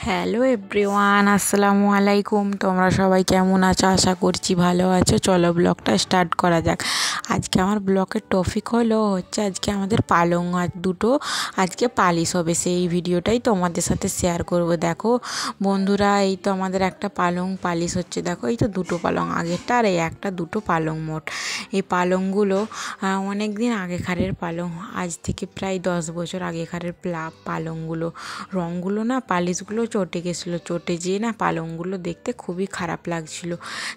Hello everyone, আসসালামু আলাইকুম। তোমরা সবাই কেমন আছো? আশা করছি ভালো আছো। চলো ব্লগটা স্টার্ট করা যাক। আজকে আমার ব্লগের টপিক হচ্ছে আজকে আমাদের পালং আজ দুটো আজকে পালিশ হবে, সেই ভিডিওটাই তোমাদের সাথে শেয়ার করব। দেখো বন্ধুরা, এই তো আমাদের একটা পালং পালিশ হচ্ছে। দেখো এই তো দুটো পালং, আগেরটা আর এই একটা, দুটো পালং মোট। এই পালংগুলো অনেক দিন আগেকারের পালং, আজ থেকে প্রায় 10 বছর আগেকারের পালংগুলো। রঙগুলো না, পালিশগুলো চটে গেছিলো, চটে যেয়ে না পালংগুলো দেখতে খুবই খারাপ লাগছিল।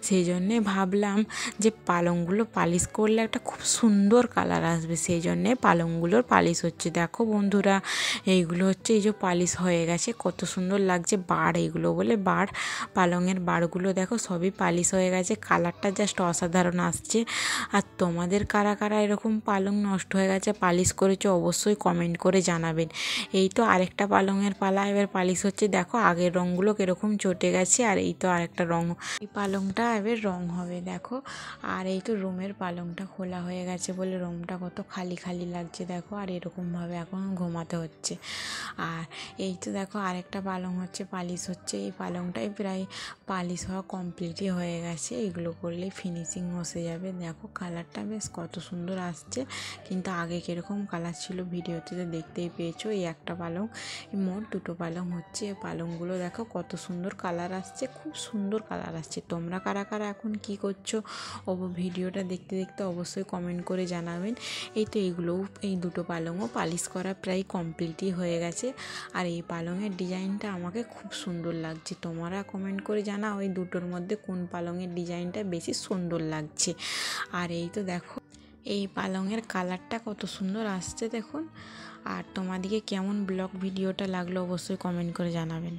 সেই জন্যে ভাবলাম যে পালংগুলো পালিশ করলে একটা খুব সুন্দর কালার আসবে, সেই জন্যে পালংগুলোর পালিশ হচ্ছে। দেখো বন্ধুরা, এইগুলো হচ্ছে এই যে পালিশ হয়ে গেছে, কত সুন্দর লাগছে। বাড় এইগুলো বলে বাড়, পালংয়ের বাড়গুলো দেখো সবই পালিশ হয়ে গেছে, কালারটা জাস্ট অসাধারণ আসছে। আর তোমাদের কারা কারা এরকম পালং নষ্ট হয়ে গেছে পালিশ করেছো অবশ্যই কমেন্ট করে জানাবেন। এই তো আরেকটা পালংয়ের পালা এবার পালিশ হচ্ছে। দেখো আগের রঙগুলো কীরকম চটে গেছে, আর এই তো আরেকটা রঙ, এই পালংটা এবার রং হবে। দেখো আর এই তো রুমের পালংটা খোলা হয়ে গেছে বলে রুমটা কত খালি খালি লাগছে। দেখো আর এরকমভাবে এখন ঘুমাতে হচ্ছে। আর এই তো দেখো আরেকটা পালং হচ্ছে, পালিশ হচ্ছে। এই পালংটাই প্রায় পালিশ হওয়া কমপ্লিটই হয়ে গেছে, এগুলো করলেই ফিনিশিং বসে যাবে। দেখো কালারটা বেশ কত সুন্দর আসছে, কিন্তু আগে কীরকম কালার ছিল ভিডিওতে তো দেখতেই পেয়েছো। এই একটা পালং, মোট দুটো পালং হচ্ছে। পালংগুলো দেখো কত সুন্দর কালার আসছে, খুব সুন্দর কালার আসছে। তোমরা কারা কারা এখন কি করছো ভিডিওটা দেখতে দেখতে অবশ্যই কমেন্ট করে জানাবেন। এই তো এইগুলোও, এই দুটো পালংও পালিশ করা প্রায় কমপ্লিটই হয়ে গেছে। আর এই পালংয়ের ডিজাইনটা আমাকে খুব সুন্দর লাগছে। তোমরা কমেন্ট করে জানাও এই দুটোর মধ্যে কোন পালংয়ের ডিজাইনটা বেশি সুন্দর লাগছে। আর এই তো দেখো এই পালংয়ের কালারটা কত সুন্দর আসছে দেখুন। আর তোমাদেরকে কেমন ব্লগ ভিডিওটা লাগলো অবশ্যই কমেন্ট করে জানাবেন।